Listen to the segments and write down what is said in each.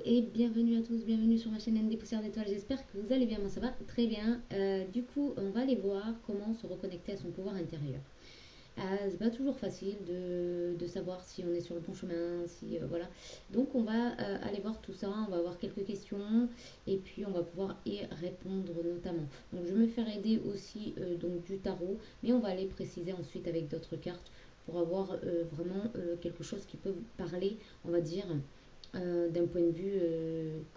et bienvenue à tous, bienvenue sur ma chaîne ND Poussière d'étoiles, j'espère que vous allez bien, moi ça va très bien. Du coup, on va aller voir comment se reconnecter à son pouvoir intérieur. C'est pas toujours facile de savoir si on est sur le bon chemin, si voilà. Donc on va aller voir tout ça, on va avoir quelques questions et puis on va pouvoir y répondre notamment. Donc je vais me faire aider aussi donc du tarot, mais on va aller préciser ensuite avec d'autres cartes pour avoir vraiment quelque chose qui peut parler, on va dire d'un point de vue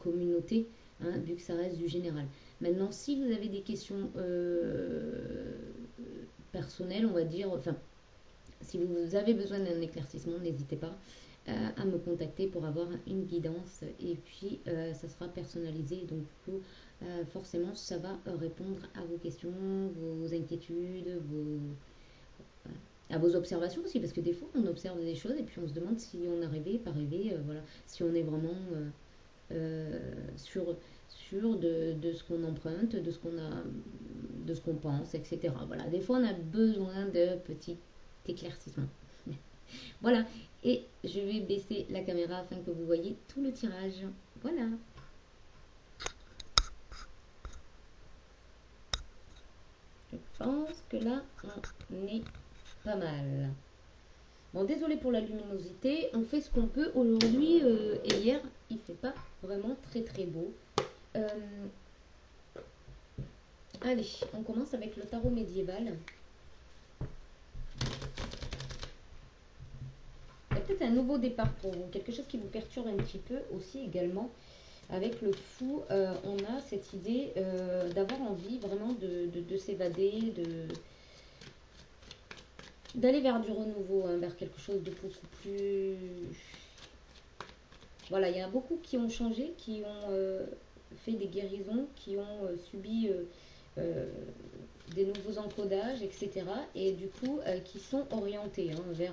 communauté, hein, vu que ça reste du général. Maintenant, si vous avez des questions personnelles, on va dire, enfin, si vous avez besoin d'un éclaircissement, n'hésitez pas à me contacter pour avoir une guidance et puis ça sera personnalisé. Donc, du coup, forcément, ça va répondre à vos questions, vos inquiétudes, à vos observations aussi, parce que des fois on observe des choses et puis on se demande si on a rêvé, pas rêvé, voilà, si on est vraiment sûr de ce qu'on emprunte, de ce qu'on pense, etc. Voilà, des fois on a besoin de petits éclaircissements. Voilà, et je vais baisser la caméra afin que vous voyez tout le tirage. Voilà. Je pense que là on est pas mal. Bon, désolé pour la luminosité, on fait ce qu'on peut aujourd'hui et hier il fait pas vraiment très très beau. Euh, Allez, on commence avec le tarot médiéval. Il y a peut-être un nouveau départ pour vous, quelque chose qui vous perturbe un petit peu aussi également. Avec le fou, on a cette idée d'avoir envie vraiment de s'évader, d'aller vers du renouveau, hein, vers quelque chose de beaucoup plus... Voilà, il y en a beaucoup qui ont changé, qui ont fait des guérisons, qui ont subi euh, des nouveaux encodages, etc. Et du coup, qui sont orientés hein, vers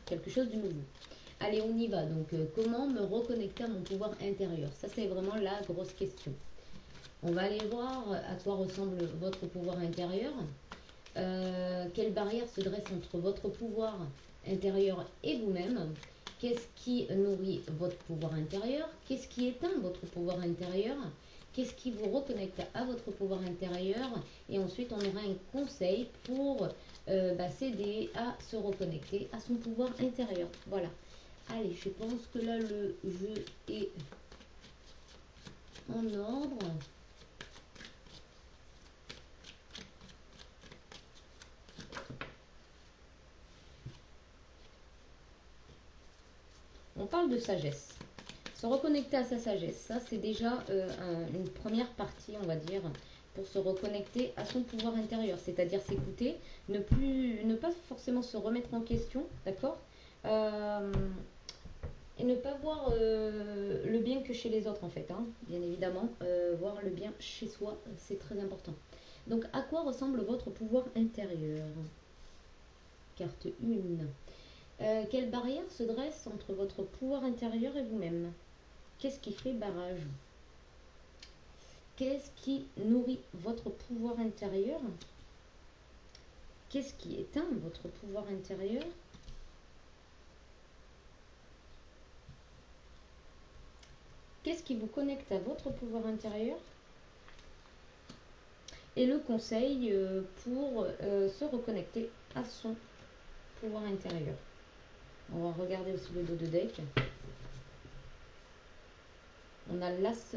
quelque chose de nouveau. Allez, on y va. Donc, comment me reconnecter à mon pouvoir intérieur? Ça, c'est vraiment la grosse question. On va aller voir à quoi ressemble votre pouvoir intérieur. Quelle barrière se dresse entre votre pouvoir intérieur et vous-même? Qu'est-ce qui nourrit votre pouvoir intérieur? Qu'est-ce qui éteint votre pouvoir intérieur? Qu'est-ce qui vous reconnecte à votre pouvoir intérieur? Et ensuite, on aura un conseil pour s'aider à se reconnecter à son pouvoir intérieur. Voilà. Allez, je pense que là, le jeu est en ordre. On parle de sagesse. Se reconnecter à sa sagesse, ça c'est déjà une première partie, on va dire, pour se reconnecter à son pouvoir intérieur, c'est-à-dire s'écouter, ne pas forcément se remettre en question, d'accord. Et ne pas voir le bien que chez les autres en fait, hein, bien évidemment, voir le bien chez soi, c'est très important. Donc à quoi ressemble votre pouvoir intérieur? Carte 1. Quelle barrière se dresse entre votre pouvoir intérieur et vous-même? Qu'est-ce qui fait barrage? Qu'est-ce qui nourrit votre pouvoir intérieur? Qu'est-ce qui éteint votre pouvoir intérieur? Qu'est-ce qui vous connecte à votre pouvoir intérieur? Et le conseil pour se reconnecter à son pouvoir intérieur. On va regarder aussi le dos de deck. On a l'as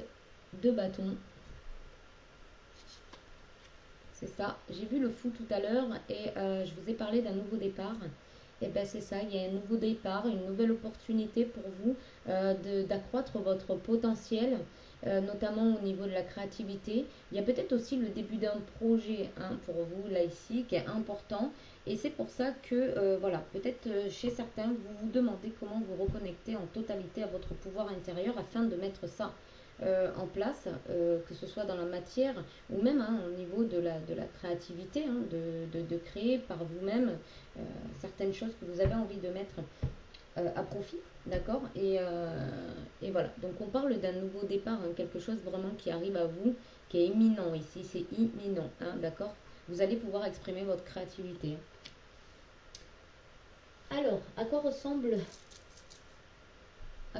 de bâton. C'est ça. J'ai vu le fou tout à l'heure et je vous ai parlé d'un nouveau départ. Et bien c'est ça, il y a un nouveau départ, une nouvelle opportunité pour vous d'accroître votre potentiel, notamment au niveau de la créativité. Il y a peut-être aussi le début d'un projet hein, pour vous là ici qui est important. Et c'est pour ça que, voilà, peut-être chez certains, vous vous demandez comment vous reconnecter en totalité à votre pouvoir intérieur afin de mettre ça en place, que ce soit dans la matière ou même hein, au niveau de la créativité, hein, de créer par vous-même certaines choses que vous avez envie de mettre à profit, d'accord et voilà, donc on parle d'un nouveau départ, hein, quelque chose vraiment qui arrive à vous, qui est imminent ici, c'est imminent, hein, d'accord. Vous allez pouvoir exprimer votre créativité. Alors, à quoi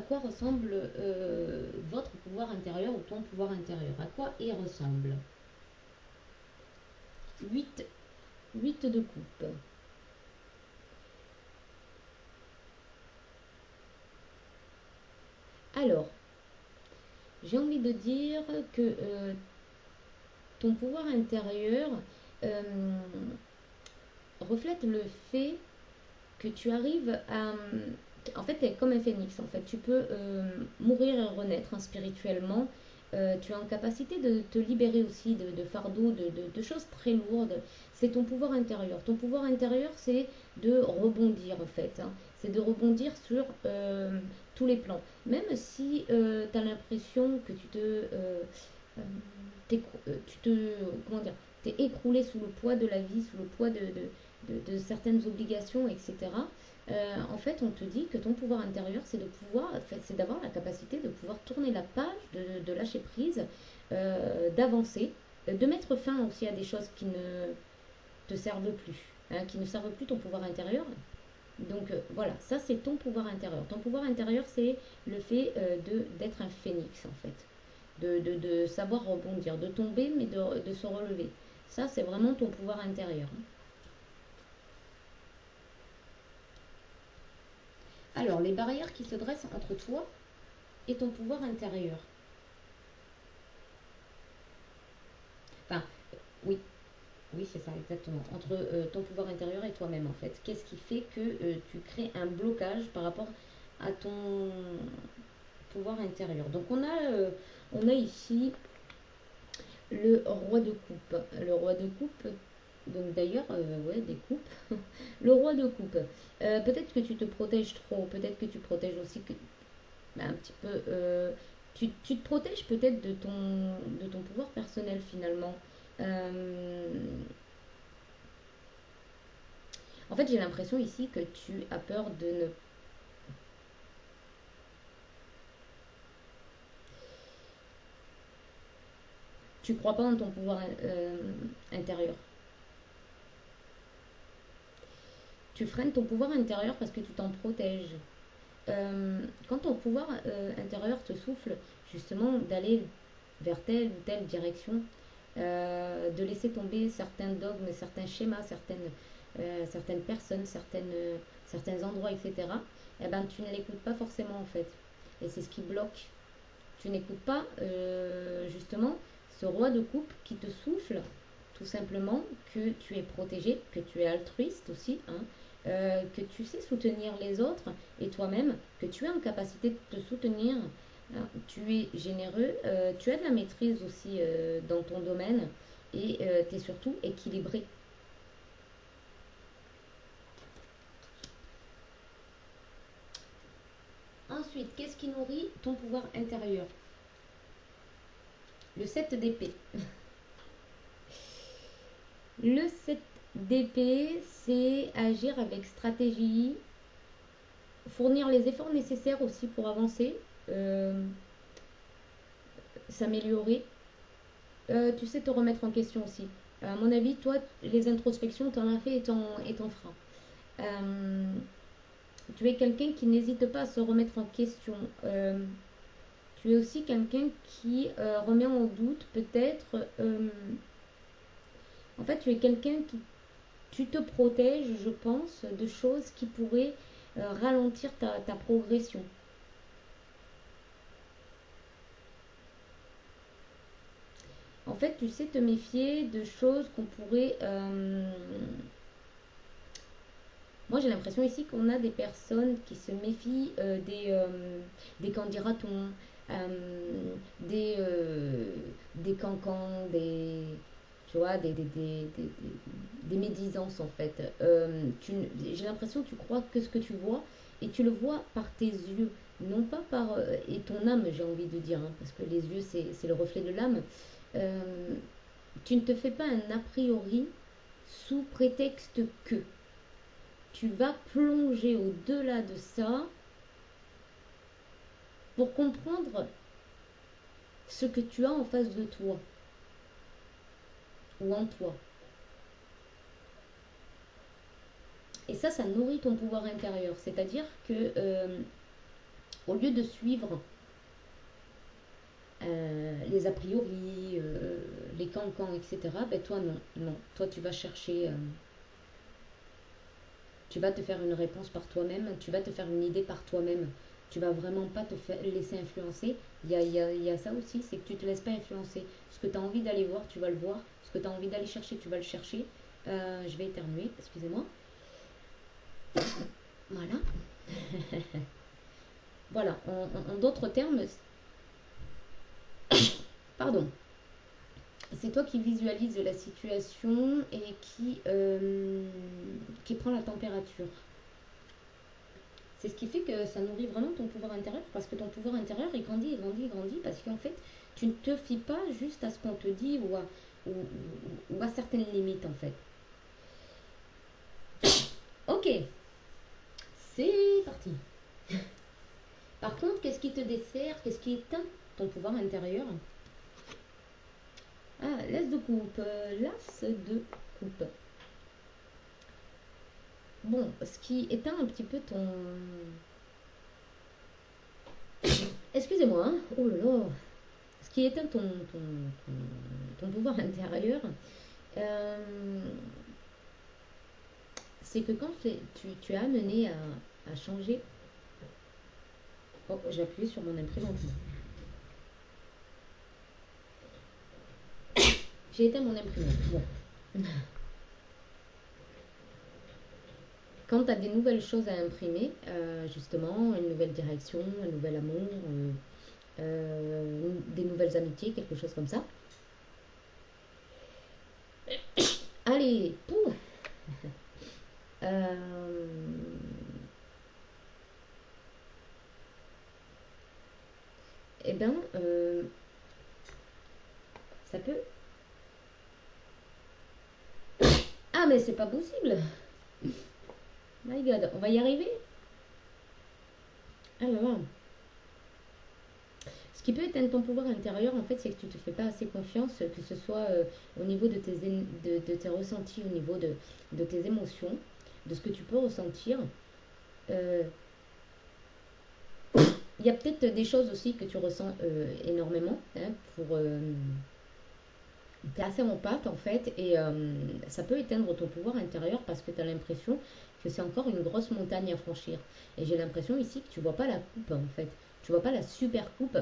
quoi ressemble votre pouvoir intérieur ou ton pouvoir intérieur. À quoi il ressemble? 8, 8 de coupe. Alors, j'ai envie de dire que ton pouvoir intérieur euh, reflète le fait que tu arrives à... En fait, tu es comme un phénix. En fait, tu peux mourir et renaître hein, spirituellement. Tu as en capacité de te libérer aussi de fardeaux, de choses très lourdes. C'est ton pouvoir intérieur. Ton pouvoir intérieur, c'est de rebondir en fait. Hein. C'est de rebondir sur tous les plans. Même si tu as l'impression que tu te, comment dire, t'es écroulé sous le poids de la vie, sous le poids de certaines obligations, etc. En fait, on te dit que ton pouvoir intérieur, c'est de pouvoir, en fait, c'est d'avoir la capacité de pouvoir tourner la page, de lâcher prise, d'avancer, de mettre fin aussi à des choses qui ne te servent plus, hein, qui ne servent plus ton pouvoir intérieur. Donc voilà, ça c'est ton pouvoir intérieur. Ton pouvoir intérieur, c'est le fait d'être un phénix en fait, de savoir rebondir, de tomber mais de se relever. Ça c'est vraiment ton pouvoir intérieur. Alors, les barrières qui se dressent entre toi et ton pouvoir intérieur. Enfin, oui, oui, c'est ça, exactement. Entre ton pouvoir intérieur et toi-même, en fait. Qu'est-ce qui fait que tu crées un blocage par rapport à ton pouvoir intérieur? Donc, on a ici le roi de coupe. Le roi de coupe, donc d'ailleurs, ouais, des coupes. Le roi de coupe. Peut-être que tu te protèges trop, peut-être que tu protèges aussi un petit peu. Tu te protèges peut-être de ton pouvoir personnel finalement. Euh, En fait, j'ai l'impression ici que tu as peur de ne. Tu crois pas en ton pouvoir intérieur. Tu freines ton pouvoir intérieur parce que tu t'en protèges. Quand ton pouvoir intérieur te souffle justement d'aller vers telle ou telle direction, de laisser tomber certains dogmes, certains schémas, certaines personnes, certains endroits, etc., eh ben, tu ne l'écoutes pas forcément en fait. Et c'est ce qui bloque. Tu n'écoutes pas justement ce roi de coupe qui te souffle tout simplement que tu es protégé, que tu es altruiste aussi, hein, que tu sais soutenir les autres et toi-même, que tu es en capacité de te soutenir, hein, tu es généreux, tu as de la maîtrise aussi dans ton domaine et tu es surtout équilibré. Ensuite, qu'est-ce qui nourrit ton pouvoir intérieur? Le 7 d'épée. Le 7 d'épée, c'est agir avec stratégie, fournir les efforts nécessaires aussi pour avancer, euh, s'améliorer. Tu sais te remettre en question aussi. À mon avis, toi, les introspections, tu en as fait et t'en feras. Euh, Tu es quelqu'un qui n'hésite pas à se remettre en question. Tu es aussi quelqu'un qui remet en doute peut-être. En fait, tu es quelqu'un qui tu te protèges, je pense, de choses qui pourraient ralentir ta progression. En fait, tu sais te méfier de choses qu'on pourrait... Moi, j'ai l'impression ici qu'on a des personnes qui se méfient des candidatons, des cancans, tu vois, des médisances en fait. J'ai l'impression que tu crois que ce que tu vois et tu le vois par tes yeux, non pas par et ton âme, j'ai envie de dire, hein, parce que les yeux c'est le reflet de l'âme. Euh, Tu ne te fais pas un a priori sous prétexte que tu vas plonger au-delà de ça pour comprendre ce que tu as en face de toi ou en toi. Et ça nourrit ton pouvoir intérieur. C'est-à-dire que Au lieu de suivre les a priori, les cancans, etc., ben toi non, non. Toi tu vas chercher, tu vas te faire une réponse par toi-même, tu vas te faire une idée par toi-même. Tu vas vraiment pas te faire, laisser influencer. Il y a ça aussi, c'est que tu te laisses pas influencer. Ce que tu as envie d'aller voir, tu vas le voir. Ce que tu as envie d'aller chercher, tu vas le chercher. Je vais éternuer, excusez-moi. Voilà. Voilà, en d'autres termes, pardon, c'est toi qui visualise la situation et qui prend la température. C'est ce qui fait que ça nourrit vraiment ton pouvoir intérieur parce que ton pouvoir intérieur il grandit, il grandit, il grandit parce qu'en fait tu ne te fies pas juste à ce qu'on te dit ou à certaines limites en fait. Ok, c'est parti. Par contre, qu'est-ce qui te dessert, qu'est-ce qui éteint ton pouvoir intérieur? Ah, l'as de coupe, l'as de coupe. Bon, ce qui éteint un petit peu ton... Excusez-moi, hein. Oh là là. Ce qui éteint ton pouvoir intérieur, euh, c'est que quand tu as amené à changer... Oh, j'ai appuyé sur mon imprimante. J'ai éteint mon imprimante. Bon. Quand tu as des nouvelles choses à imprimer, justement, une nouvelle direction, un nouvel amour, des nouvelles amitiés, quelque chose comme ça. Allez, pouf. Euh, eh bien, ça peut... Ah, mais c'est pas possible. My God, on va y arriver. Ah là là. Ce qui peut éteindre ton pouvoir intérieur, en fait, c'est que tu te fais pas assez confiance, que ce soit au niveau de tes ressentis, au niveau de tes émotions, de ce que tu peux ressentir. Euh, Il y a peut-être des choses aussi que tu ressens énormément, hein, t'es assez en pâte en fait, et ça peut éteindre ton pouvoir intérieur parce que tu as l'impression que c'est encore une grosse montagne à franchir. Et j'ai l'impression ici que tu vois pas la coupe en fait. Tu vois pas la super coupe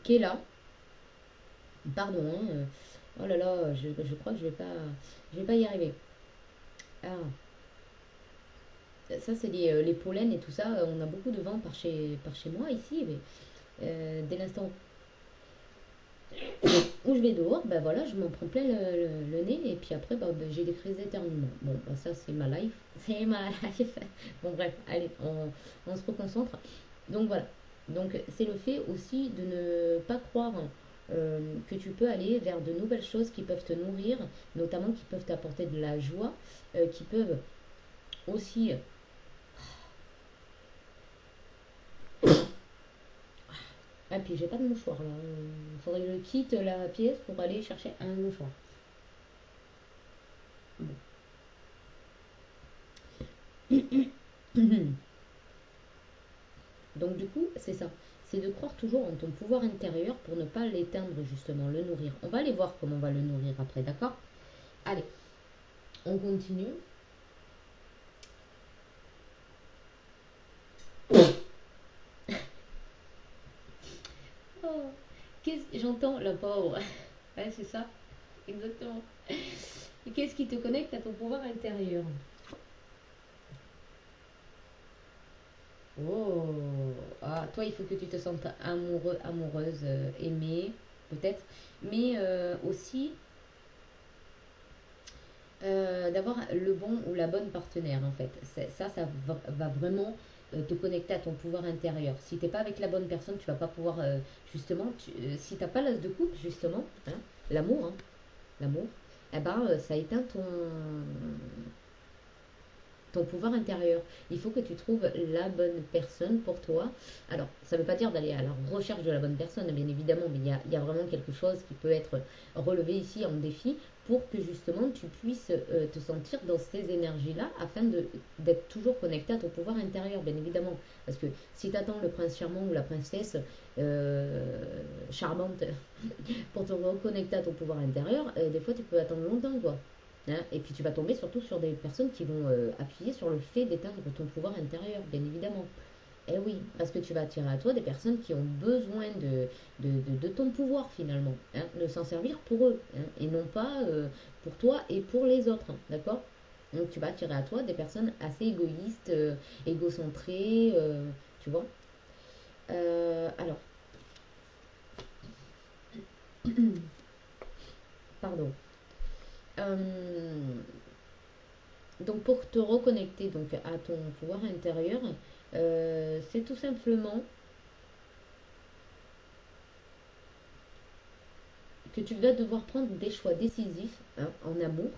qui est là. Pardon, hein, oh là là, je crois que je vais pas y arriver. Ah, ça c'est les pollens et tout ça. On a beaucoup de vent par chez moi ici. Mais, dès l'instant où je vais dehors, ben voilà, je m'en prends plein le nez et puis après, ben, j'ai des crises d'éternuement. Bon, ben ça c'est ma life. C'est ma life. Bon, bref, allez, on se reconcentre. Donc voilà. Donc c'est le fait aussi de ne pas croire que tu peux aller vers de nouvelles choses qui peuvent te nourrir, notamment qui peuvent t'apporter de la joie, qui peuvent aussi... Ah, puis j'ai pas de mouchoir là. Il faudrait que je quitte la pièce pour aller chercher un mouchoir. Donc du coup, c'est ça. C'est de croire toujours en ton pouvoir intérieur pour ne pas l'éteindre justement, le nourrir. On va aller voir comment on va le nourrir après, d'accord? Allez, on continue. Oh, qu'est-ce que j'entends la pauvre? Ouais, c'est ça, exactement. Et qu'est-ce qui te connecte à ton pouvoir intérieur? Oh, ah, toi, il faut que tu te sentes amoureux, amoureuse, aimée, peut-être, mais aussi d'avoir le bon ou la bonne partenaire en fait. Ça va vraiment te connecter à ton pouvoir intérieur. Si t'es pas avec la bonne personne, tu vas pas pouvoir justement, si t'as pas l'as de coupe justement, hein, l'amour, hein, l'amour, eh ben ça éteint ton, ton pouvoir intérieur. Il faut que tu trouves la bonne personne pour toi. Alors, ça ne veut pas dire d'aller à la recherche de la bonne personne, bien évidemment, mais il y a vraiment quelque chose qui peut être relevé ici en défi pour que justement tu puisses te sentir dans ces énergies-là afin d'être toujours connecté à ton pouvoir intérieur, bien évidemment. Parce que si tu attends le prince charmant ou la princesse charmante pour te reconnecter à ton pouvoir intérieur, des fois tu peux attendre longtemps, quoi. Hein, et puis tu vas tomber surtout sur des personnes qui vont appuyer sur le fait d'éteindre ton pouvoir intérieur, bien évidemment. Eh oui, parce que tu vas attirer à toi des personnes qui ont besoin de ton pouvoir finalement, hein, de s'en servir pour eux, hein, et non pas pour toi et pour les autres, hein, d'accord? Donc tu vas attirer à toi des personnes assez égoïstes, égocentrées, tu vois. Alors, pardon. Euh, donc pour te reconnecter donc à ton pouvoir intérieur, c'est tout simplement que tu vas devoir prendre des choix décisifs, hein, en amour,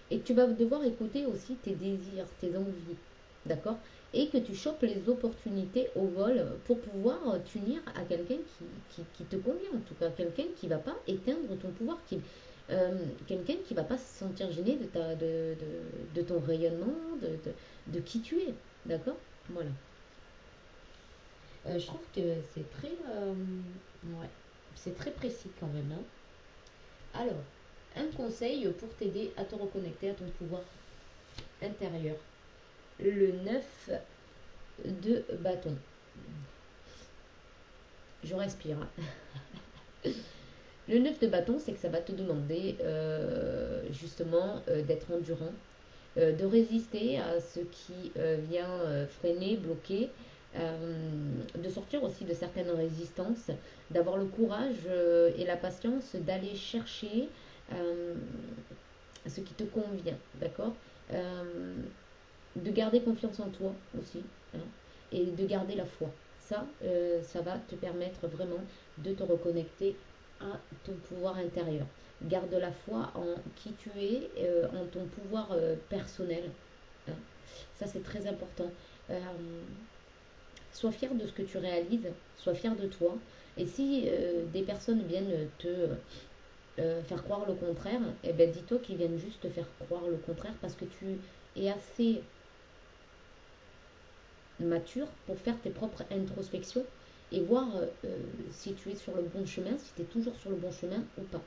et que tu vas devoir écouter aussi tes désirs, tes envies, d'accord? Et que tu chopes les opportunités au vol pour pouvoir t'unir à quelqu'un qui te convient, en tout cas, quelqu'un qui ne va pas éteindre ton pouvoir, quelqu'un qui ne va pas se sentir gêné de ton rayonnement, de qui tu es, d'accord? Voilà. Je trouve que c'est très, ouais, c'est très précis quand même, hein. Alors, un conseil pour t'aider à te reconnecter à ton pouvoir intérieur. Le 9 de bâton. Je respire, hein. Le 9 de bâton, c'est que ça va te demander justement d'être endurant, de résister à ce qui vient freiner, bloquer, de sortir aussi de certaines résistances, d'avoir le courage et la patience d'aller chercher euh, ce qui te convient, d'accord? Euh, de garder confiance en toi aussi, hein, et de garder la foi. Ça va te permettre vraiment de te reconnecter à ton pouvoir intérieur. Garde la foi en qui tu es, en ton pouvoir personnel, hein. Ça, c'est très important. Euh, Sois fier de ce que tu réalises, sois fier de toi. Et si des personnes viennent te faire croire le contraire, eh ben dis-toi qu'ils viennent juste te faire croire le contraire parce que tu es assez mature pour faire tes propres introspections et voir si tu es sur le bon chemin, si tu es toujours sur le bon chemin ou pas.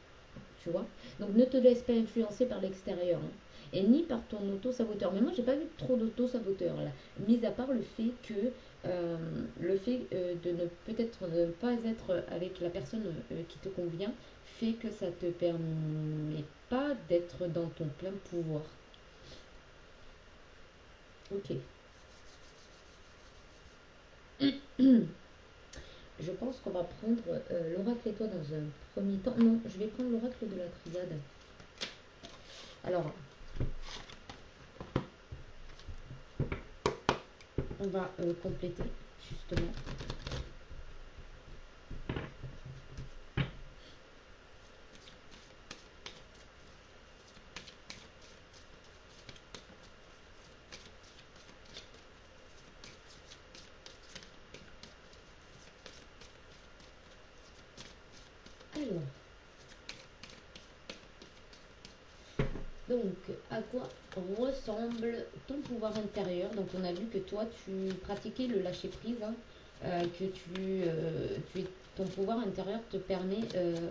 Tu vois. Donc ne te laisse pas influencer par l'extérieur, hein, et ni par ton auto-saboteur. Mais moi, j'ai pas vu trop d'auto-saboteur là, mis à part le fait que euh, de ne peut-être ne pas être avec la personne qui te convient fait que ça te permet pas d'être dans ton plein pouvoir. Ok. Je pense qu'on va prendre l'oracle et toi dans un premier temps. Non, je vais prendre l'oracle de la triade. Alors, on va compléter justement. Alors, donc, à quoi ressemble ton pouvoir intérieur? Donc, on a vu que toi, tu pratiquais le lâcher prise, hein, que ton pouvoir intérieur te permet euh,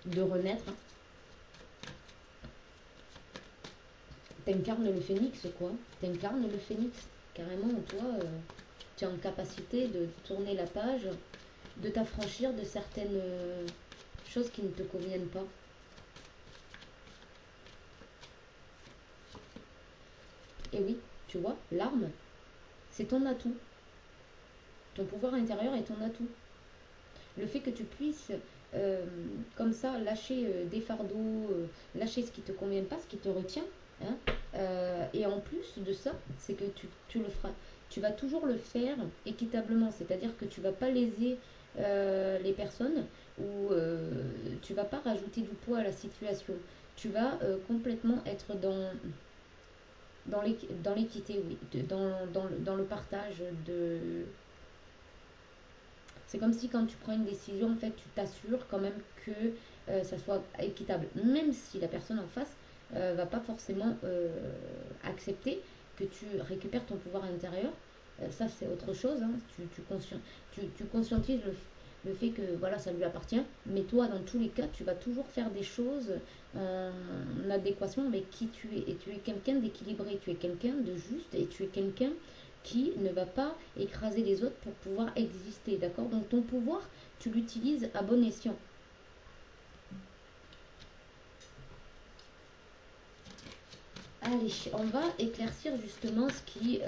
de renaître, hein. T'incarnes le phénix, quoi. T'incarnes le phénix. Carrément, toi, tu es en capacité de tourner la page, de t'affranchir de certaines choses qui ne te conviennent pas. Et oui, tu vois, l'arme, c'est ton atout. Ton pouvoir intérieur est ton atout. Le fait que tu puisses, euh, comme ça, lâcher des fardeaux, lâcher ce qui ne te convient pas, ce qui te retient, hein, et en plus de ça, c'est que tu le feras. Tu vas toujours le faire équitablement, c'est-à-dire que tu ne vas pas léser les personnes ou tu ne vas pas rajouter du poids à la situation. tu vas complètement être dans l'équité, oui, dans le partage de... C'est comme si quand tu prends une décision, en fait, tu t'assures quand même que ça soit équitable. Même si la personne en face va pas forcément accepter que tu récupères ton pouvoir intérieur. Ça, c'est autre chose. Hein. Tu conscientises le fait que voilà, ça lui appartient. Mais toi, dans tous les cas, tu vas toujours faire des choses en adéquation avec qui tu es. Et tu es quelqu'un d'équilibré, tu es quelqu'un de juste et tu es quelqu'un qui ne va pas écraser les autres pour pouvoir exister, d'accord? Donc ton pouvoir, tu l'utilises à bon escient. Allez, on va éclaircir justement ce qui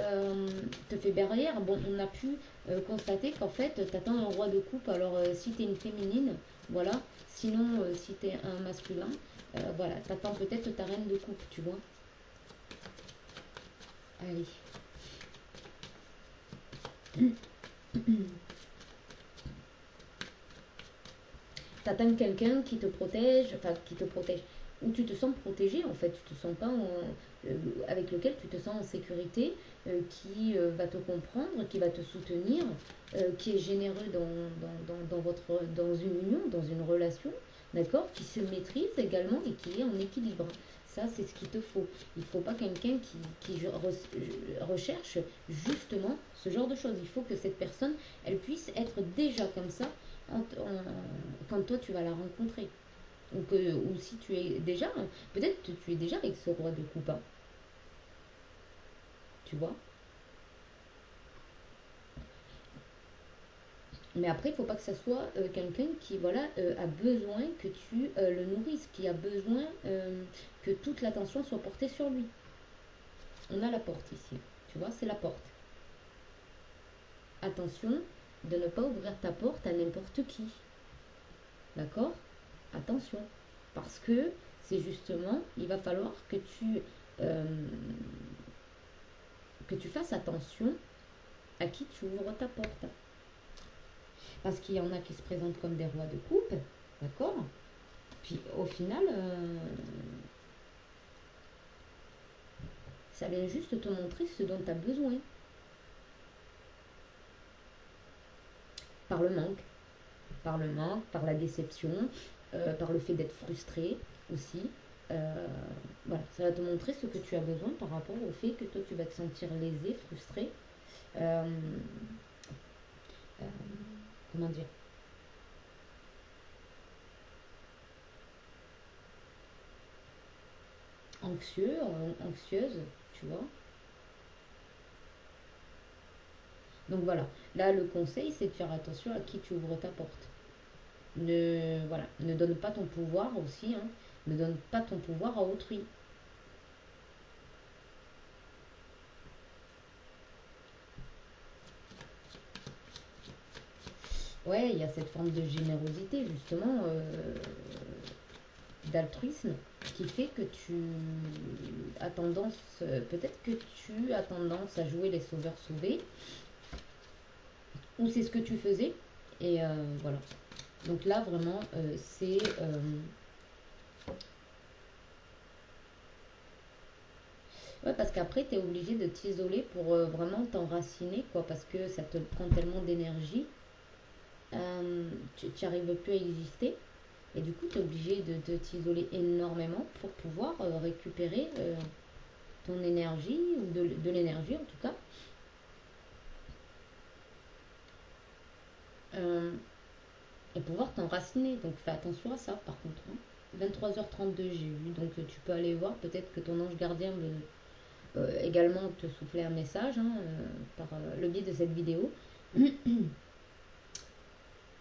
te fait barrière. Bon, on a pu constater qu'en fait, tu attends un roi de coupe. Alors, si tu es une féminine, voilà. Sinon, si tu es un masculin, voilà, tu attends peut-être ta reine de coupe, tu vois. Allez. T'attends quelqu'un qui te protège, enfin qui te protège, où tu te sens protégé en fait, tu te sens pas avec lequel tu te sens en sécurité, qui va te comprendre, qui va te soutenir, qui est généreux dans une union, dans une relation, d'accord, qui se maîtrise également et qui est en équilibre. Ça, c'est ce qu'il te faut. Il ne faut pas quelqu'un qui recherche justement ce genre de choses. Il faut que cette personne, elle puisse être déjà comme ça quand toi tu vas la rencontrer. Ou si tu es déjà, peut-être que tu es déjà avec ce roi de coupe, hein, tu vois. Mais après, il ne faut pas que ça soit quelqu'un qui voilà, a besoin que tu le nourrisses, qui a besoin que toute l'attention soit portée sur lui. On a la porte ici, tu vois, c'est la porte. Attention de ne pas ouvrir ta porte à n'importe qui, d'accord? Attention, parce que c'est justement, il va falloir euh, que tu fasses attention à qui tu ouvres ta porte. Parce qu'il y en a qui se présentent comme des rois de coupe, d'accord? Puis au final, ça vient juste te montrer ce dont tu as besoin. Par le manque, par la déception, par le fait d'être frustré aussi. Euh, voilà, ça va te montrer ce que tu as besoin par rapport au fait que toi tu vas te sentir lésé, frustré. Euh, euh, comment dire? Anxieux, anxieuse, tu vois. Donc voilà, là le conseil c'est de faire attention à qui tu ouvres ta porte. Voilà, ne donne pas ton pouvoir aussi, hein. Ne donne pas ton pouvoir à autrui. Ouais, il y a cette forme de générosité justement, d'altruisme qui fait que tu as tendance, peut-être que tu as tendance à jouer les sauveurs sauvés, ou c'est ce que tu faisais, et voilà. Donc là vraiment, c'est ouais, parce qu'après, tu es obligé de t'isoler pour vraiment t'enraciner, quoi, parce que ça te prend tellement d'énergie, tu n'arrives plus à exister, et du coup, tu es obligé de t'isoler énormément pour pouvoir récupérer ton énergie, ou de l'énergie en tout cas, euh, et pouvoir t'enraciner. Donc fais attention à ça, par contre. Hein. 23h32, j'ai vu, donc tu peux aller voir, peut-être que ton ange gardien veut également te souffler un message hein, par le biais de cette vidéo.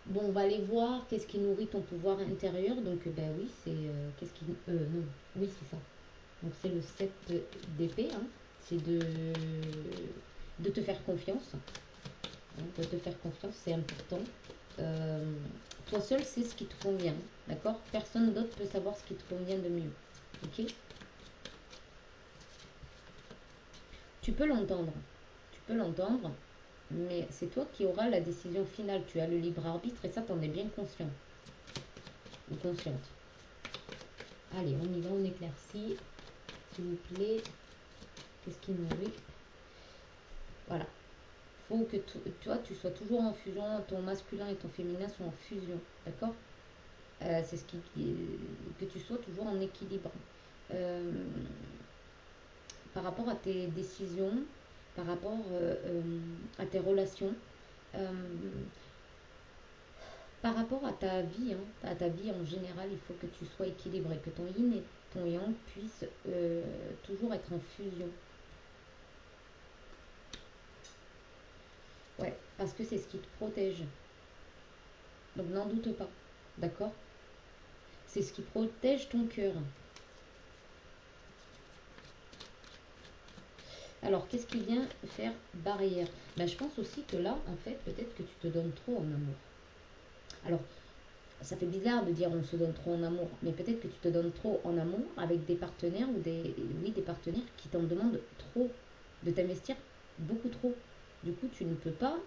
Bon, on va aller voir qu'est-ce qui nourrit ton pouvoir intérieur. Donc, ben oui, c'est. Qu'est-ce qui. Non, oui, c'est ça. Donc, c'est le 7 d'épée. Hein. C'est de te faire confiance. Hein, de te faire confiance, c'est important. Euh, Toi seul, c'est ce qui te convient. D'accord? Personne d'autre peut savoir ce qui te convient de mieux. Ok? Tu peux l'entendre. Tu peux l'entendre. Mais c'est toi qui auras la décision finale. Tu as le libre arbitre et ça, t'en es bien conscient ou consciente. Allez, on y va, on éclaircit. S'il vous plaît. Qu'est-ce qui nourrit? Voilà. Faut que toi, tu sois toujours en fusion. Ton masculin et ton féminin sont en fusion. D'accord? C'est ce que tu sois toujours en équilibre. Euh, Par rapport à tes décisions, par rapport à tes relations, euh, par rapport à ta vie, hein, à ta vie en général, il faut que tu sois équilibré, que ton yin et ton yang puissent toujours être en fusion. Ouais, parce que c'est ce qui te protège. Donc n'en doute pas, d'accord? C'est ce qui protège ton cœur. Alors, qu'est-ce qui vient faire barrière? Ben, je pense aussi que là, en fait, peut-être que tu te donnes trop en amour. Alors, ça fait bizarre de dire on se donne trop en amour, mais peut-être que tu te donnes trop en amour avec des partenaires ou des partenaires qui t'en demandent trop, de t'investir beaucoup trop. Du coup, tu ne peux pas,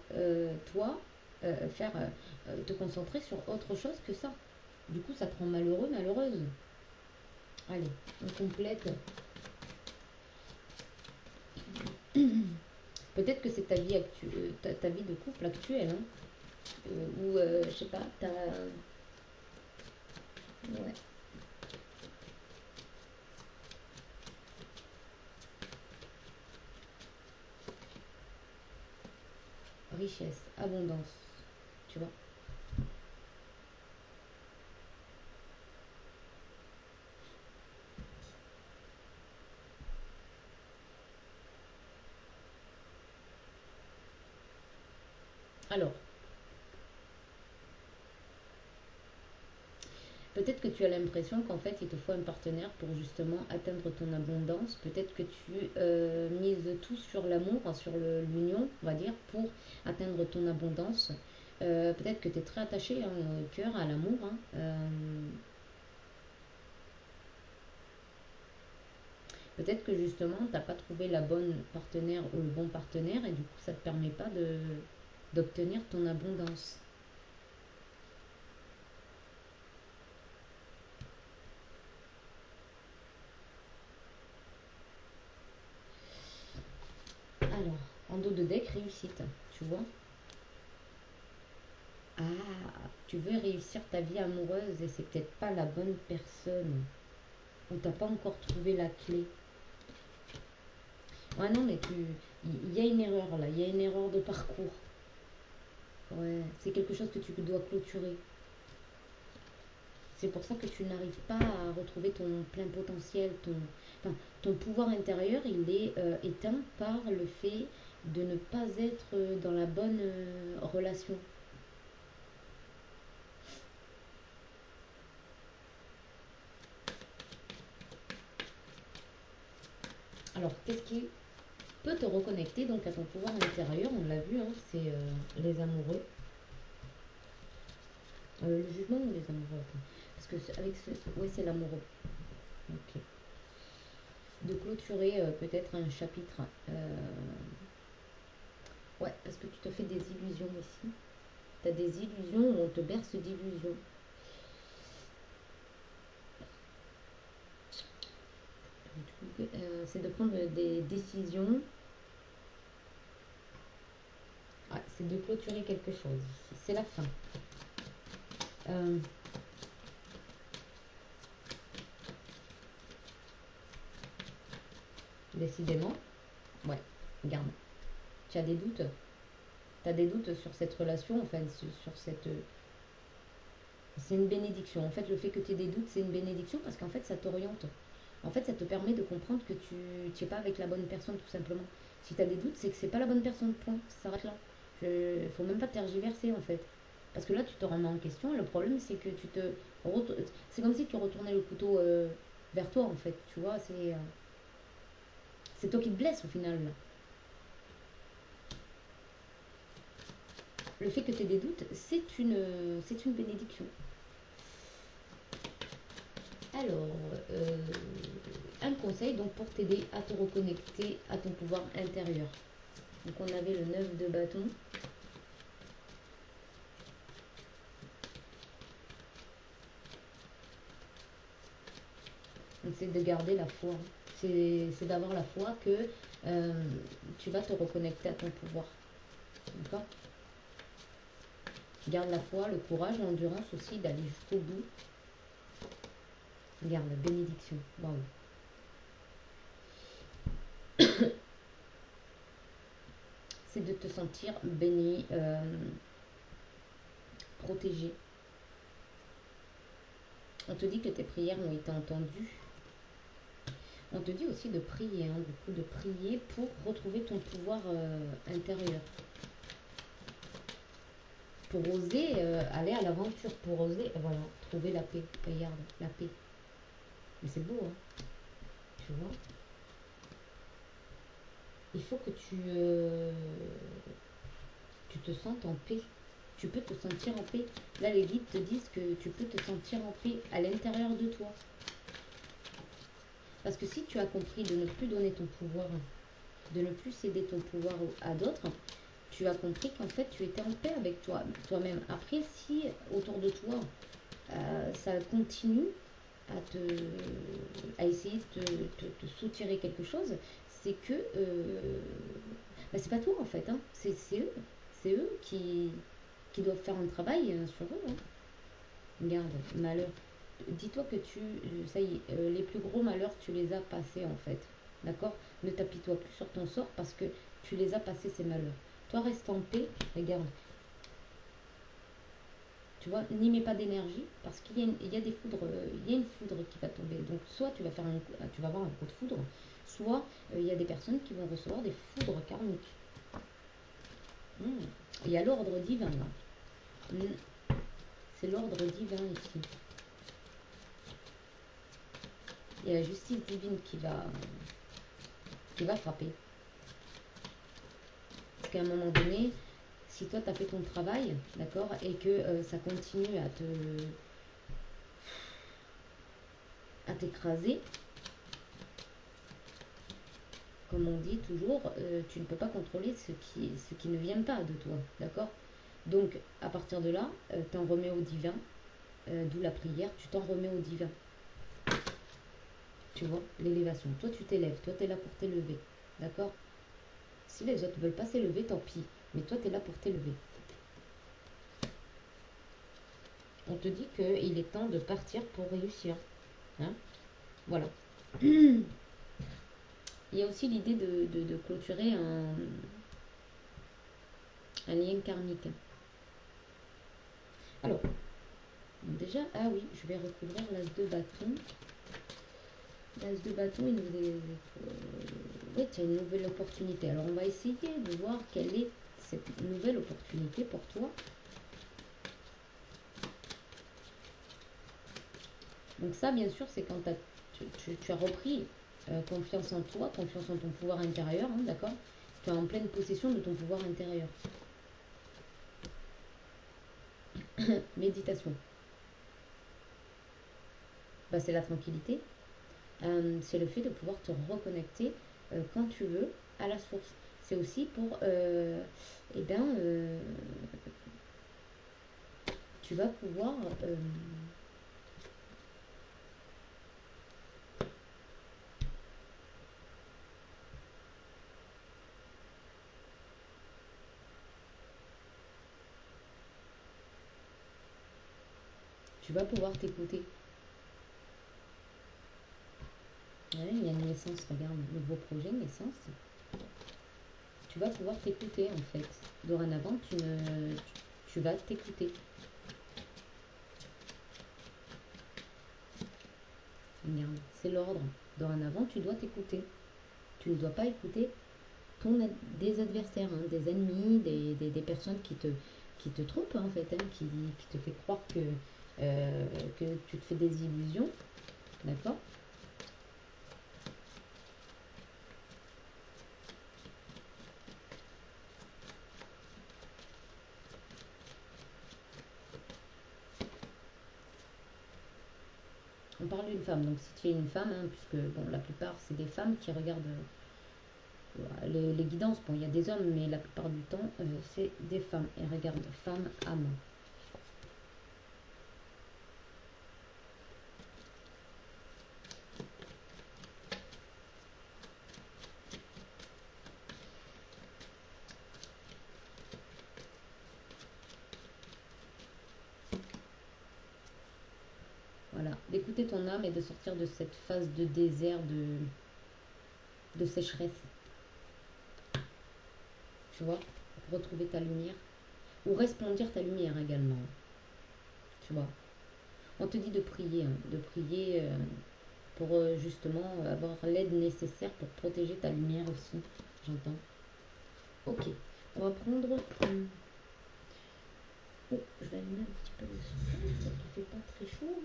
toi, te concentrer sur autre chose que ça. Du coup, ça te rend malheureux, malheureuse. Allez, on complète. Peut-être que c'est ta vie actuelle, ta vie de couple actuelle, hein, ou je sais pas, ouais, richesse, abondance, tu vois. Alors, peut-être que tu as l'impression qu'en fait, il te faut un partenaire pour justement atteindre ton abondance. Peut-être que tu mises tout sur l'amour, sur l'union, on va dire, pour atteindre ton abondance. Peut-être que tu es très attaché hein, au cœur, à l'amour. Hein. Peut-être que justement, tu n'as pas trouvé la bonne partenaire ou le bon partenaire et du coup, ça ne te permet pas d'obtenir ton abondance. Alors, en dos de deck, réussite, tu vois. Ah, tu veux réussir ta vie amoureuse et c'est peut-être pas la bonne personne. Ou t'as pas encore trouvé la clé. Ouais, non, mais il y a une erreur là, il y a une erreur de parcours. Ouais, c'est quelque chose que tu dois clôturer. C'est pour ça que tu n'arrives pas à retrouver ton plein potentiel, enfin, ton pouvoir intérieur, il est éteint par le fait de ne pas être dans la bonne relation. Alors, qu'est-ce qui peut te reconnecter donc à ton pouvoir intérieur? On l'a vu, hein, c'est les amoureux. Le jugement ou les amoureux? Attends. Parce que avec ce. Oui, c'est l'amoureux. Ok. De clôturer peut-être un chapitre. Ouais, parce que tu te fais des illusions aussi. Tu as des illusions où on te berce d'illusions. C'est de prendre des décisions. Ouais, c'est de clôturer quelque chose ici. C'est la fin. Euh, Décidément. Ouais, regarde. Tu as des doutes. Tu as des doutes sur cette relation, enfin, sur cette. C'est une bénédiction. En fait, le fait que tu aies des doutes, c'est une bénédiction parce qu'en fait, ça t'oriente. En fait, ça te permet de comprendre que tu n'es pas avec la bonne personne, tout simplement. Si tu as des doutes, c'est que c'est pas la bonne personne, point. Ça s'arrête là. Il faut même pas tergiverser, en fait. Parce que là, tu te remets en question. Le problème, c'est que c'est comme si tu retournais le couteau vers toi, en fait. Tu vois, c'est toi qui te blesses, au final. Là. Le fait que tu aies des doutes, c'est une bénédiction. Alors, un conseil donc pour t'aider à te reconnecter à ton pouvoir intérieur. Donc on avait le 9 de bâton. C'est de garder la foi. C'est d'avoir la foi que tu vas te reconnecter à ton pouvoir. D'accord? Garde la foi, le courage, l'endurance aussi d'aller jusqu'au bout. Garde la bénédiction. Waouh. C'est de te sentir béni, protégé. On te dit que tes prières ont été entendues. On te dit aussi de prier, hein, beaucoup de prier pour retrouver ton pouvoir intérieur. Pour oser aller à l'aventure, pour oser, voilà, trouver la paix. Regarde, la paix. Mais c'est beau, hein, tu vois. Il faut que tu te sentes en paix. Tu peux te sentir en paix. Là, les guides te disent que tu peux te sentir en paix à l'intérieur de toi. Parce que si tu as compris de ne plus donner ton pouvoir, de ne plus céder ton pouvoir à d'autres, tu as compris qu'en fait, tu étais en paix avec toi-même. Après, si autour de toi, ça continue à essayer de te soutirer quelque chose, c'est que bah, c'est pas toi en fait, hein. C'est eux qui doivent faire un travail sur eux, hein. Regarde, malheur. Dis-toi que ça y est, les plus gros malheurs, tu les as passés en fait. D'accord? Ne t'apitoie plus sur ton sort parce que tu les as passés ces malheurs. Toi, reste en paix. Regarde. Tu vois, n'y mets pas d'énergie parce qu'il y a des foudres, il y a une foudre qui va tomber. Donc, soit tu vas tu vas avoir un coup de foudre, soit il y a des personnes qui vont recevoir des foudres karmiques. Il y a l'ordre divin là. C'est l'ordre divin ici. Il y a la justice divine qui va frapper. Parce qu'à un moment donné, si toi tu as fait ton travail, d'accord, et que ça continue à t'écraser, comme on dit toujours, tu ne peux pas contrôler ce qui ne vient pas de toi, d'accord? Donc à partir de là, t'en remets au divin, d'où la prière, tu t'en remets au divin. Tu vois, l'élévation. Toi tu t'élèves, toi tu es là pour t'élever, d'accord? Si les autres ne veulent pas s'élever, tant pis. Mais toi, tu es là pour t'élever. On te dit qu'il est temps de partir pour réussir. Hein? Voilà. Il y a aussi l'idée de clôturer un lien karmique. Alors, déjà, ah oui, je vais recouvrir l'as de bâton. L'as de bâton, il nous dit... oui, tu as une nouvelle opportunité. Alors, on va essayer de voir quelle est cette nouvelle opportunité pour toi. Donc ça, bien sûr, c'est quand tu as repris confiance en toi, confiance en ton pouvoir intérieur, hein, d'accord? Tu es en pleine possession de ton pouvoir intérieur. Méditation. Bah, c'est la tranquillité. C'est le fait de pouvoir te reconnecter quand tu veux à la source. C'est aussi pour, tu vas pouvoir... tu vas pouvoir t'écouter. Ouais, il y a une naissance, regarde, nouveau projet, naissance. Tu vas pouvoir t'écouter en fait. Dorénavant, tu vas t'écouter. Regarde, c'est l'ordre. Dorénavant, tu dois t'écouter. Tu ne dois pas écouter des adversaires, hein, des ennemis, des personnes qui te trompent en fait, hein, qui te fait croire que tu te fais des illusions. D'accord? On parle d'une femme, donc si tu es une femme, hein, puisque bon, la plupart c'est des femmes qui regardent les guidances. Bon, il y a des hommes, mais la plupart du temps c'est des femmes. Et regarde, femme, âme. ton âme et de sortir de cette phase de désert, de sécheresse. Tu vois, pour retrouver ta lumière. Ou resplendir ta lumière également. Tu vois. On te dit de prier, hein, de prier pour justement avoir l'aide nécessaire pour protéger ta lumière aussi. J'entends. Ok, on va prendre. Oh, je vais allumer un petit peu le son, parce qu'il fait pas très chaud.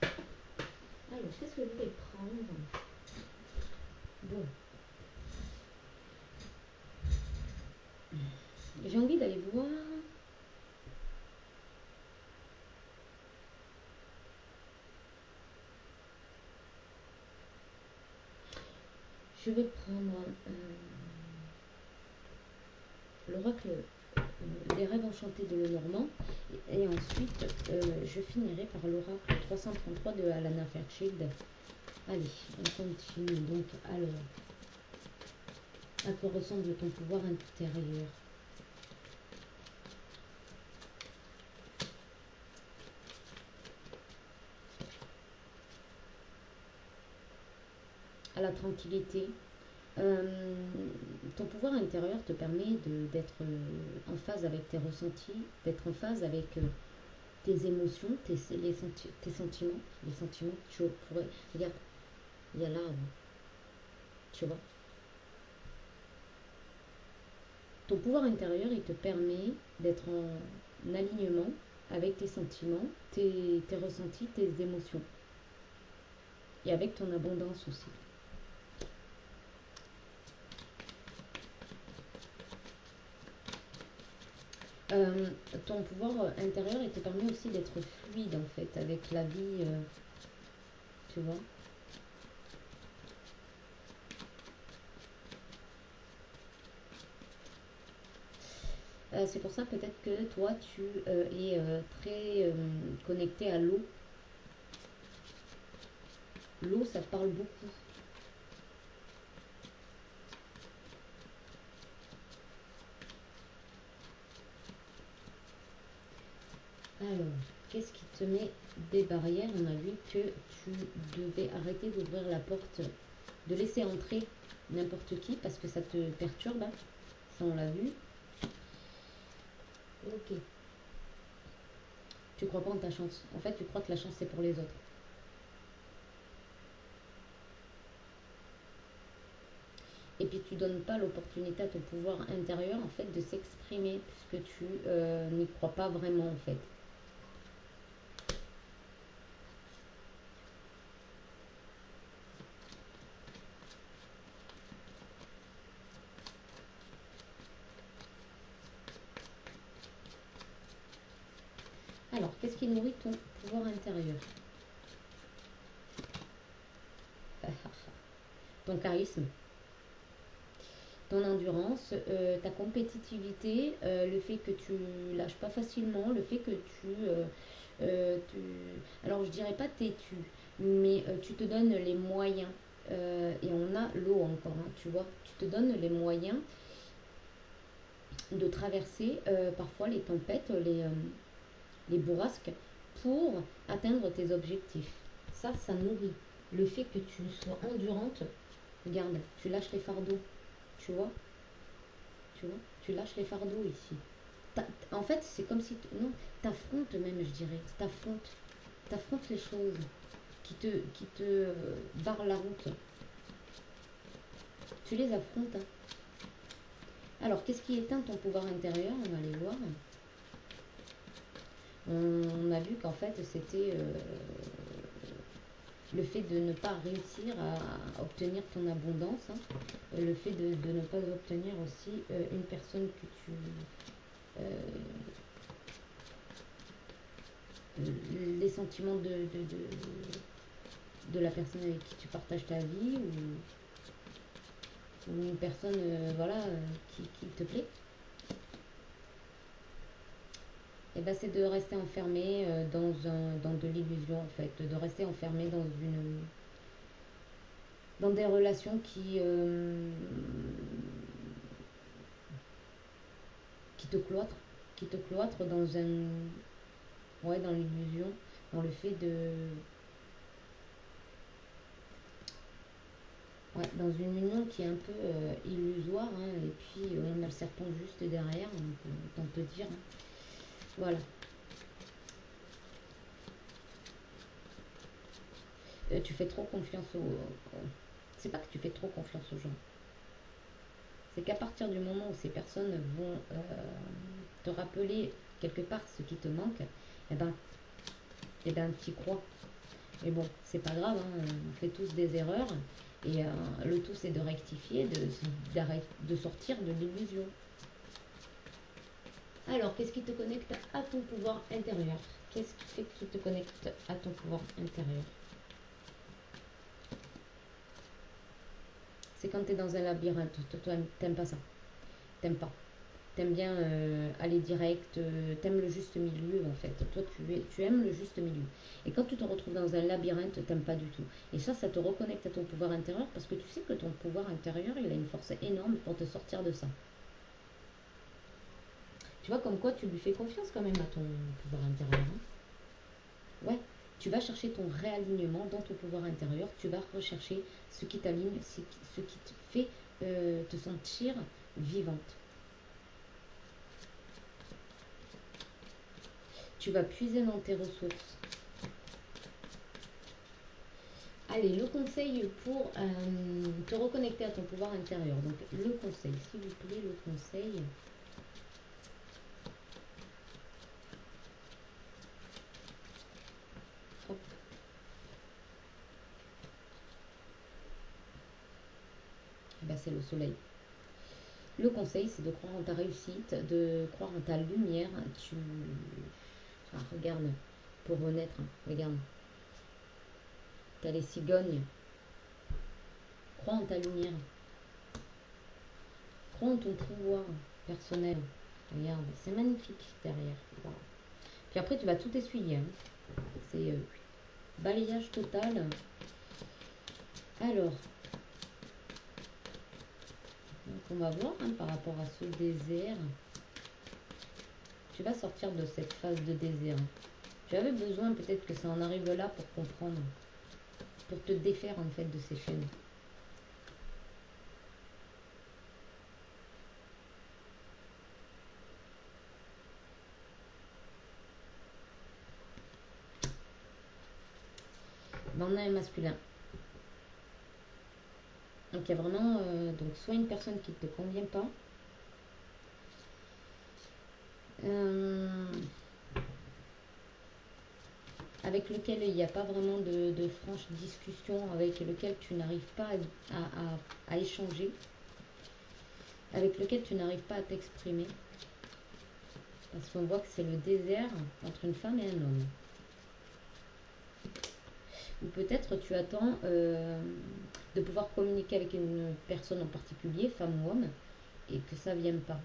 Hein. Alors, qu'est-ce que je vais prendre? Bon. J'ai envie d'aller voir. Je vais prendre l'oracle des rêves enchantés de Lenormand. Et ensuite, je finirai par l'oracle 333 de Alana Fairchild. Allez, on continue. Donc, alors, à quoi ressemble ton pouvoir intérieur? À la tranquillité. Ton pouvoir intérieur te permet d'être en phase avec tes ressentis, d'être en phase avec tes émotions, tes sentiments. Les sentiments, tu pourrais. Regarde, il y a l'arbre, tu vois. Ton pouvoir intérieur, il te permet d'être en alignement avec tes sentiments, tes ressentis, tes émotions. Et avec ton abondance aussi. Ton pouvoir intérieur, il te permet aussi d'être fluide en fait avec la vie, tu vois. C'est pour ça peut-être que toi tu es très connecté à l'eau. L'eau, ça te parle beaucoup. Alors, qu'est-ce qui te met des barrières? On a vu que tu devais arrêter d'ouvrir la porte, de laisser entrer n'importe qui parce que ça te perturbe. Hein. Ça, on l'a vu. Ok. Tu crois pas en ta chance. En fait, tu crois que la chance, c'est pour les autres. Et puis, tu donnes pas l'opportunité à ton pouvoir intérieur, en fait, de s'exprimer puisque tu n'y crois pas vraiment, en fait. Alors, qu'est-ce qui nourrit ton pouvoir intérieur? Ton charisme, ton endurance, ta compétitivité, le fait que tu lâches pas facilement, le fait que alors je dirais pas têtu, mais tu te donnes les moyens. Et on a l'eau encore, hein, tu vois. Tu te donnes les moyens de traverser parfois les tempêtes, les bourrasques pour atteindre tes objectifs. Ça nourrit. Le fait que tu sois endurante, regarde, tu lâches les fardeaux, tu vois, tu lâches les fardeaux ici. En fait, c'est comme si, non, t'affrontes même, je dirais, t'affrontes les choses qui te barrent la route. Tu les affrontes. Hein. Alors, qu'est-ce qui éteint ton pouvoir intérieur? On va aller voir. On a vu qu'en fait, c'était le fait de ne pas réussir à obtenir ton abondance, hein, le fait de ne pas obtenir aussi une personne que tu... les sentiments de la personne avec qui tu partages ta vie ou une personne voilà, qui te plaît. Et ben c'est de rester enfermé dans de l'illusion en fait, de rester enfermé dans des relations qui te cloître dans un, ouais, dans l'illusion, dans le fait de, ouais, dans une union qui est un peu illusoire, hein, et puis on a le serpent juste derrière, donc autant te dire, hein. Voilà. Tu fais trop confiance c'est pas que tu fais trop confiance aux gens. C'est qu'à partir du moment où ces personnes vont te rappeler quelque part ce qui te manque, eh ben tu y crois. Et bon, c'est pas grave, hein, on fait tous des erreurs. Et le tout, c'est de rectifier, de sortir de l'illusion. Alors, qu'est-ce qui te connecte à ton pouvoir intérieur? Qu'est-ce qui fait que tu te connectes à ton pouvoir intérieur? C'est quand tu es dans un labyrinthe. Toi, t'aimes pas ça. T'aimes pas. T'aimes bien aller direct. T'aimes le juste milieu, en fait. Toi, tu aimes le juste milieu. Et quand tu te retrouves dans un labyrinthe, t'aimes pas du tout. Et ça te reconnecte à ton pouvoir intérieur parce que tu sais que ton pouvoir intérieur, il a une force énorme pour te sortir de ça. Tu vois, comme quoi tu lui fais confiance quand même à ton pouvoir intérieur, hein. Ouais, tu vas chercher ton réalignement dans ton pouvoir intérieur, tu vas rechercher ce qui t'aligne, ce qui te fait te sentir vivante. Tu vas puiser dans tes ressources. Allez, le conseil pour te reconnecter à ton pouvoir intérieur. Donc, le conseil, s'il vous plaît, le conseil. Hop. Eh ben, c'est le soleil. Le conseil, c'est de croire en ta réussite, de croire en ta lumière. Ah, regarde, pour renaître, hein, regarde. T'as les cigognes. Crois en ta lumière. Crois en ton pouvoir personnel. Regarde, c'est magnifique derrière. Voilà. Puis après, tu vas tout essuyer, hein. C'est balayage total. Alors, donc on va voir, hein, par rapport à ce désert. Tu vas sortir de cette phase de désert. Tu avais besoin peut-être que ça en arrive là pour comprendre, pour te défaire en fait de ces chaînes. Ben, on a un masculin. Donc il y a vraiment donc soit une personne qui ne te convient pas, euh, avec lequel il n'y a pas vraiment de franche discussion, avec lequel tu n'arrives pas à échanger, avec lequel tu n'arrives pas à t'exprimer, parce qu'on voit que c'est le désert entre une femme et un homme. Ou peut-être tu attends de pouvoir communiquer avec une personne en particulier, femme ou homme, et que ça ne vienne pas.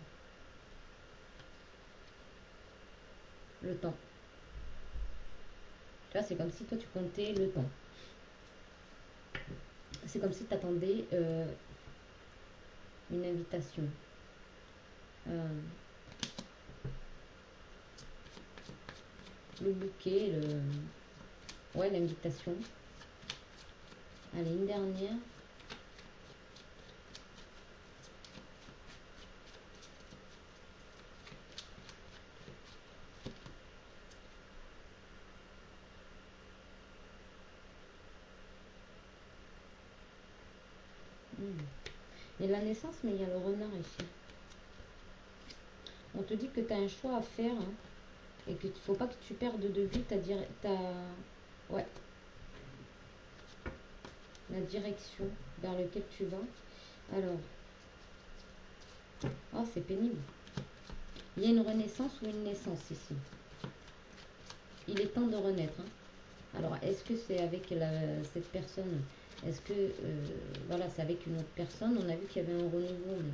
Le temps. Tu vois, c'est comme si toi tu comptais le temps. C'est comme si tu attendais une invitation. Euh, le bouquet, ouais, l'invitation. Allez, une dernière. Il y a la naissance, mais il y a le renard ici. On te dit que tu as un choix à faire, hein, et qu'il ne faut pas que tu perdes de vue ouais, la direction vers laquelle tu vas. Alors, oh, c'est pénible. Il y a une renaissance ou une naissance ici. Il est temps de renaître, hein. Alors, est-ce que c'est avec cette personne? Est-ce que, voilà, c'est avec une autre personne? On a vu qu'il y avait un renouveau, mais...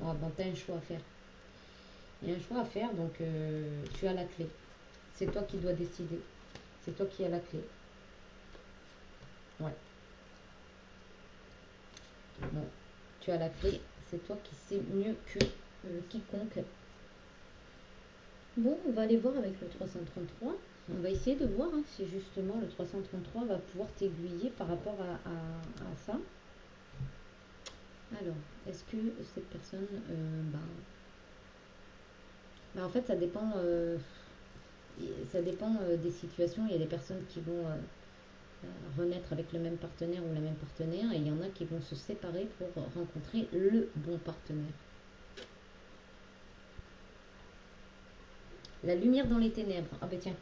Oh, bon, tu as un choix à faire. Il y a un choix à faire, donc tu as la clé. C'est toi qui dois décider. C'est toi qui as la clé. Ouais. Bon, tu as la clé. C'est toi qui sais mieux que quiconque. Bon, on va aller voir avec le 333. On va essayer de voir hein, si justement le 333 va pouvoir t'aiguiller par rapport à ça. Alors, est-ce que cette personne, en fait, ça dépend des situations. Il y a des personnes qui vont renaître avec le même partenaire ou la même partenaire, et il y en a qui vont se séparer pour rencontrer le bon partenaire. La lumière dans les ténèbres. Ah ben tiens.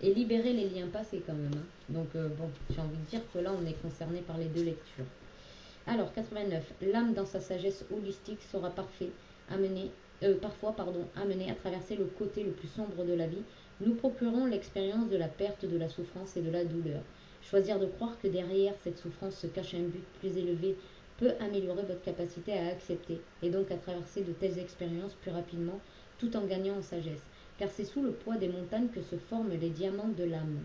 Et libérer les liens passés quand même. Hein. Donc bon, j'ai envie de dire que là, on est concerné par les deux lectures. Alors, 89. L'âme dans sa sagesse holistique sera parfois amenée à traverser le côté le plus sombre de la vie. Nous procurons l'expérience de la perte, de la souffrance et de la douleur. Choisir de croire que derrière cette souffrance se cache un but plus élevé peut améliorer votre capacité à accepter et donc à traverser de telles expériences plus rapidement tout en gagnant en sagesse. Car c'est sous le poids des montagnes que se forment les diamants de l'âme.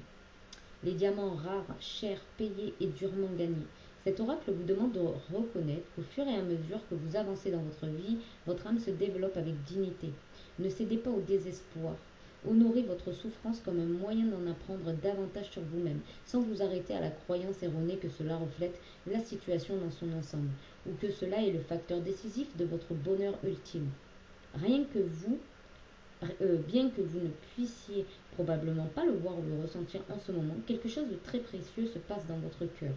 Les diamants rares, chers, payés et durement gagnés. Cet oracle vous demande de reconnaître qu'au fur et à mesure que vous avancez dans votre vie, votre âme se développe avec dignité. Ne cédez pas au désespoir. Honorez votre souffrance comme un moyen d'en apprendre davantage sur vous-même, sans vous arrêter à la croyance erronée que cela reflète la situation dans son ensemble, ou que cela est le facteur décisif de votre bonheur ultime. Rien que vous bien que vous ne puissiez probablement pas le voir ou le ressentir en ce moment, quelque chose de très précieux se passe dans votre cœur.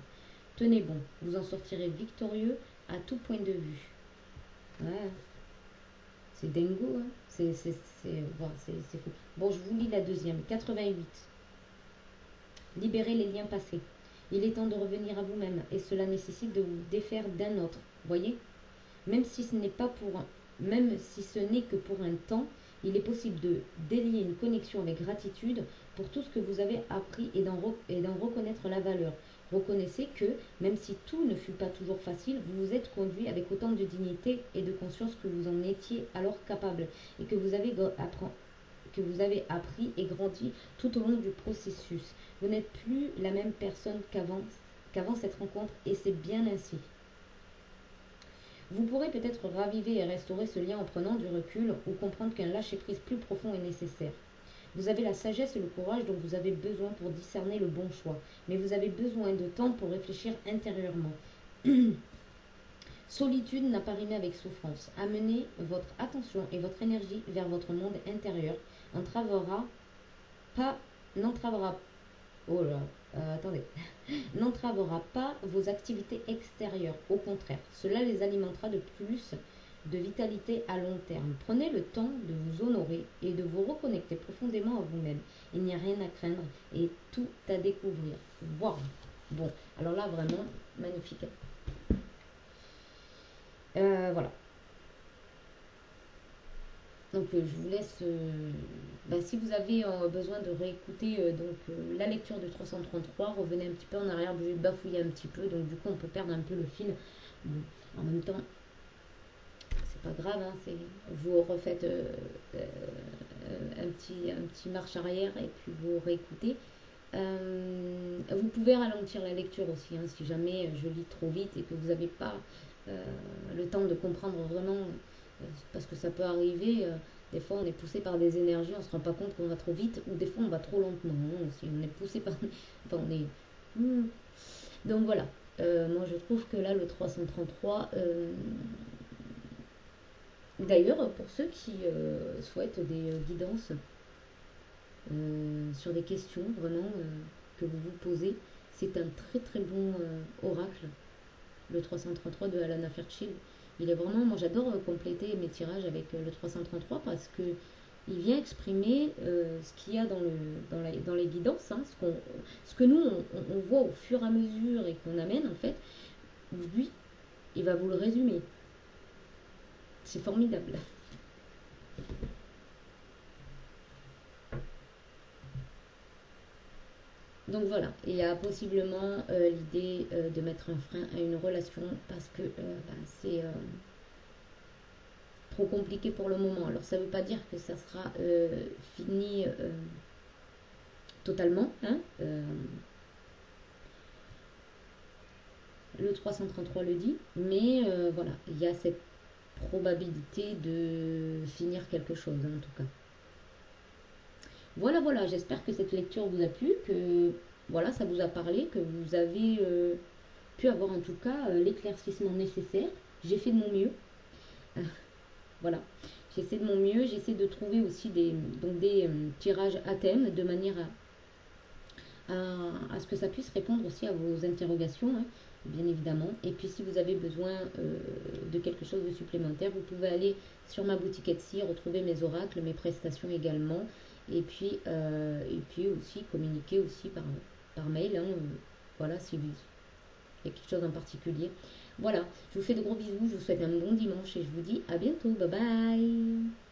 Tenez bon, vous en sortirez victorieux à tout point de vue. Ouais, c'est dingo, hein. C'est fou. Bon, je vous lis la deuxième. 88. Libérez les liens passés. Il est temps de revenir à vous-même et cela nécessite de vous défaire d'un autre. Voyez, même si ce n'est pas pour même si ce n'est que pour un temps, il est possible de délier une connexion avec gratitude pour tout ce que vous avez appris et d'en reconnaître la valeur. Reconnaissez que, même si tout ne fut pas toujours facile, vous vous êtes conduit avec autant de dignité et de conscience que vous en étiez alors capable et que vous avez appris et grandi tout au long du processus. Vous n'êtes plus la même personne qu'avant cette rencontre et c'est bien ainsi. Vous pourrez peut-être raviver et restaurer ce lien en prenant du recul ou comprendre qu'un lâcher-prise plus profond est nécessaire. Vous avez la sagesse et le courage dont vous avez besoin pour discerner le bon choix, mais vous avez besoin de temps pour réfléchir intérieurement. Solitude n'a pas rimé avec souffrance. Amenez votre attention et votre énergie vers votre monde intérieur n'entravera oh là, attendez, n'entravera pas vos activités extérieures. Au contraire, cela les alimentera de plus de vitalité à long terme. Prenez le temps de vous honorer et de vous reconnecter profondément à vous-même. Il n'y a rien à craindre et tout à découvrir. Wow. Bon, alors là, vraiment, magnifique. Voilà. Donc je vous laisse, si vous avez besoin de réécouter la lecture de 333, revenez un petit peu en arrière, je vais bafouiller un petit peu, donc du coup on peut perdre un peu le fil. Bon, en même temps, c'est pas grave, hein, vous refaites un petit marche arrière et puis vous réécoutez. Vous pouvez ralentir la lecture aussi, hein, si jamais je lis trop vite et que vous n'avez pas le temps de comprendre vraiment, parce que ça peut arriver. Des fois, on est poussé par des énergies, on se rend pas compte qu'on va trop vite, ou des fois, on va trop lentement. Hein, aussi. On est poussé par. Enfin, on est. Donc voilà. Moi, je trouve que là, le 333. D'ailleurs, pour ceux qui souhaitent des guidances sur des questions vraiment que vous vous posez, c'est un très très bon oracle, le 333 de Alana Fairchild. Il est vraiment, moi j'adore compléter mes tirages avec le 333 parce que il vient exprimer ce qu'il y a dans les guidances, hein, ce que nous on voit au fur et à mesure et qu'on amène en fait. Lui, il va vous le résumer. C'est formidable. Donc voilà, il y a possiblement l'idée de mettre un frein à une relation parce que c'est trop compliqué pour le moment. Alors ça ne veut pas dire que ça sera fini totalement. Hein, le 333 le dit, mais voilà, il y a cette probabilité de finir quelque chose, hein, en tout cas. Voilà, voilà, j'espère que cette lecture vous a plu, que voilà, ça vous a parlé, que vous avez pu avoir en tout cas l'éclaircissement nécessaire. J'ai fait de mon mieux. Voilà, j'essaie de mon mieux, j'essaie de trouver aussi des tirages à thème de manière à ce que ça puisse répondre aussi à vos interrogations, hein, bien évidemment. Et puis si vous avez besoin de quelque chose de supplémentaire, vous pouvez aller sur ma boutique Etsy, retrouver mes oracles, mes prestations également. Et puis aussi communiquer aussi par mail, hein, voilà, si vous il y a quelque chose en particulier. Voilà, je vous fais de gros bisous, je vous souhaite un bon dimanche et je vous dis à bientôt. Bye bye.